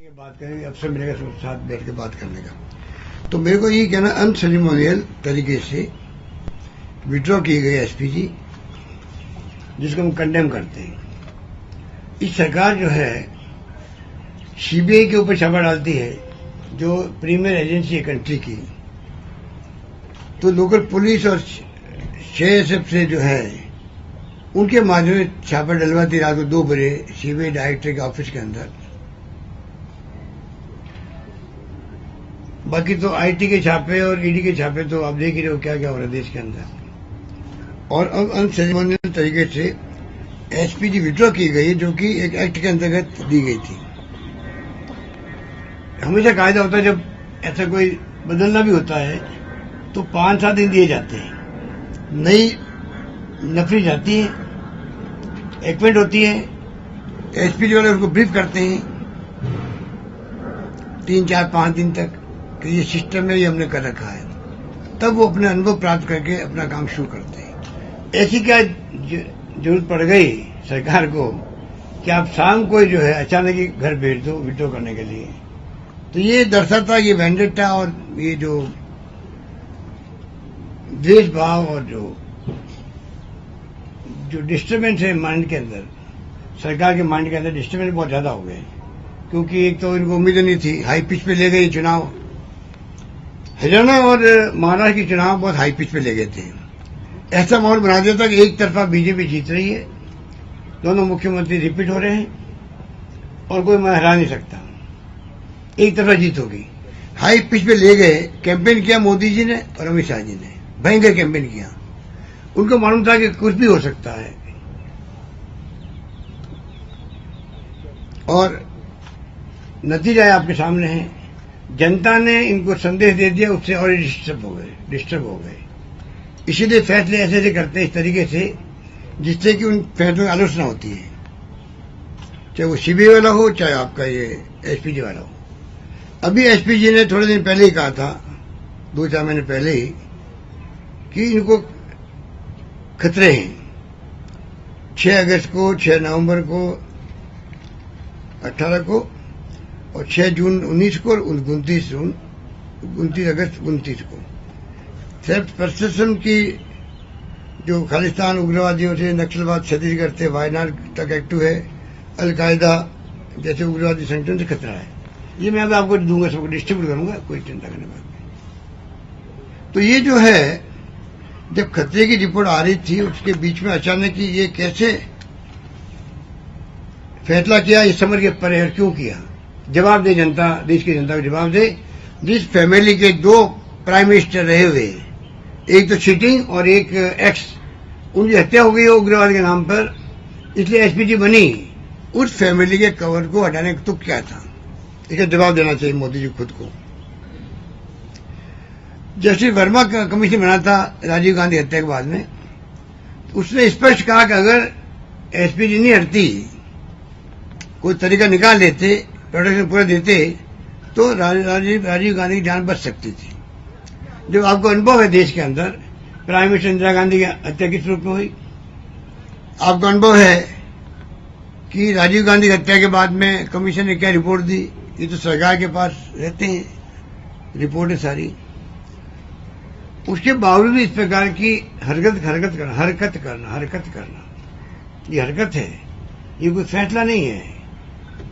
बात करेंगे, अफसर मिलेगा सबके साथ बैठ के बात करने का। तो मेरे को ये कहना, अनसेरेमोनियल तरीके से विड्रॉ की गई एसपीजी, जिसको हम कंडेम करते हैं। इस सरकार जो है सीबीआई के ऊपर छापा डालती है, जो प्रीमियर एजेंसी है कंट्री की, तो लोकल पुलिस और सीएसएफ से जो है उनके माध्यम से छापा डलवाती रात को 2 बजे सीबीआई डायरेक्टर के ऑफिस के अंदर। बाकी तो आईटी के छापे और ईडी के छापे तो आप देख ही रहे हो क्या क्या हो रहा है देश के अंदर। और अब अनसेरेमोनियल तरीके से एसपीजी विड्रॉ की गई है, जो कि एक एक्ट के अंतर्गत दी गई थी। हमेशा कायदा होता है जब ऐसा कोई बदलना भी होता है तो 5-7 दिन दिए जाते हैं। नई नफरी जाती है, एक्मेंट होती है, एसपीजी वाले उनको ब्रीफ करते हैं 3-4-5 दिन तक कि ये सिस्टम में ये हमने कर रखा है, तब वो अपने अनुभव प्राप्त करके अपना काम शुरू करते हैं। ऐसी क्या जरूरत पड़ गई सरकार को कि आप शाम को जो है अचानक ही घर भेज दो विड्रॉ करने के लिए। तो ये दर्शाता ये वेंडेटा और ये जो द्वेष भाव और जो डिस्टर्बेंस है माइंड के अंदर, सरकार के माइंड के अंदर डिस्टर्बेंस बहुत ज्यादा हो गए। क्योंकि एक तो इनको उम्मीद नहीं थी, हाई पिच पे ले गए चुनाव। हरियाणा और महाराष्ट्र के चुनाव बहुत हाई पिच पे ले गए थे। ऐसा माहौल बना दिया था कि एक तरफा बीजेपी जीत रही है, दोनों मुख्यमंत्री रिपीट हो रहे हैं और कोई मैं हरा नहीं सकता, एक तरफा जीत होगी। हाई पिच पे ले गए, कैंपेन किया मोदी जी ने और अमित शाह जी ने, भयंकर कैंपेन किया। उनको मालूम था कि कुछ भी हो सकता है और नतीजा आपके सामने है। जनता ने इनको संदेश दे दिया, उससे और डिस्टर्ब हो गए। इसीलिए फैसले ऐसे ऐसे करते हैं इस तरीके से जिससे कि उन फैसलों की आलोचना होती है, चाहे वो सीबीआई वाला हो चाहे आपका ये एसपीजी वाला हो। अभी एसपीजी ने थोड़े दिन पहले ही कहा था, 2-4 महीने पहले ही, कि इनको खतरे हैं। 6 अगस्त को, 6 नवंबर को, 18 को और 6 जून 19 को और 29 अगस्त 29 को सेल्फ प्रशासन की जो खालिस्तान उग्रवादियों से नक्सलवाद छत्तीसगढ़ से वायनाड तक एक्टिव है, अलकायदा जैसे उग्रवादी संगठन से खतरा है। ये मैं अब आपको दूंगा, सबको डिस्ट्रीब्यूट करूंगा, कोई चिंता करने बात नहीं। तो ये जो है, जब खतरे की रिपोर्ट आ रही थी उसके बीच में अचानक ही ये कैसे फैसला किया, ये समझ के परे और क्यों किया। जवाब दे जनता, देश की जनता को जवाब दे। जिस फैमिली के 2 प्राइम मिनिस्टर रहे हुए, एक तो चीटिंग और एक एक्स, उनकी हत्या हो गई उग्रवाद के नाम पर, इसलिए एसपीजी बनी। उस फैमिली के कवर को हटाने का तुक क्या था, इसका जवाब देना चाहिए मोदी जी खुद को। जस्टिस वर्मा का कमीशन बना था राजीव गांधी हत्या के बाद में, उसने स्पष्ट कहा कि अगर एसपीजी नहीं हटती, कोई तरीका निकाल लेते, प्रोटेक्शन पूरा देते, तो राजीव गांधी की जान बच सकती थी। जब आपको अनुभव है देश के अंदर, प्राइम मिनिस्टर इंदिरा गांधी की हत्या किस रूप में हुई, आपको अनुभव है कि राजीव गांधी की हत्या के बाद में कमीशन ने क्या रिपोर्ट दी। ये तो सरकार के पास रहते हैं रिपोर्टें सारी। उसके बावजूद इस प्रकार की हरकत करना, ये हरकत है, ये कोई फैसला नहीं है,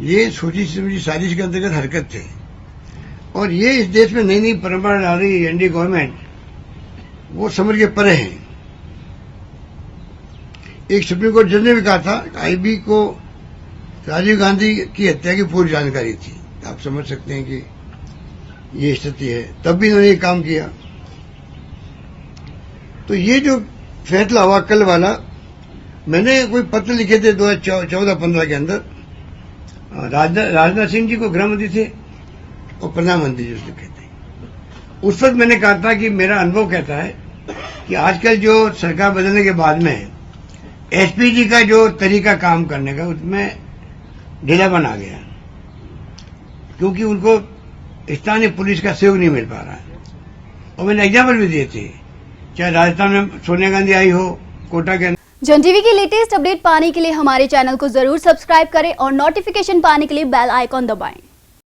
ये सोची समझी साजिश के अंतर्गत हरकत है। और ये इस देश में नई नई परंपरा डाल रही एनडीए गवर्नमेंट, वो समझ के परे है। एक सुप्रीम कोर्ट जज ने भी कहा था आईबी को राजीव गांधी की हत्या की पूरी जानकारी थी। आप समझ सकते हैं कि ये स्थिति है, तब भी इन्होंने ये काम किया। तो ये जो फैसला हुआ कल वाला, मैंने कोई पत्र लिखे थे 2014-15 के अंदर, राजनाथ सिंह जी को गृहमंत्री थे और प्रधानमंत्री जी लिखे थे। उस वक्त मैंने कहा था कि मेरा अनुभव कहता है कि आजकल जो सरकार बदलने के बाद में एसपीजी का जो तरीका काम करने का, उसमें ढीलापन आ गया, क्योंकि उनको स्थानीय पुलिस का सहयोग नहीं मिल पा रहा है। और मैंने एग्जाम्पल भी दिए थे, चाहे राजस्थान में सोनिया गांधी आई हो कोटा के अंदर। जन टीवी की लेटेस्ट अपडेट पाने के लिए हमारे चैनल को जरूर सब्सक्राइब करें और नोटिफिकेशन पाने के लिए बेल आइकॉन दबाएं।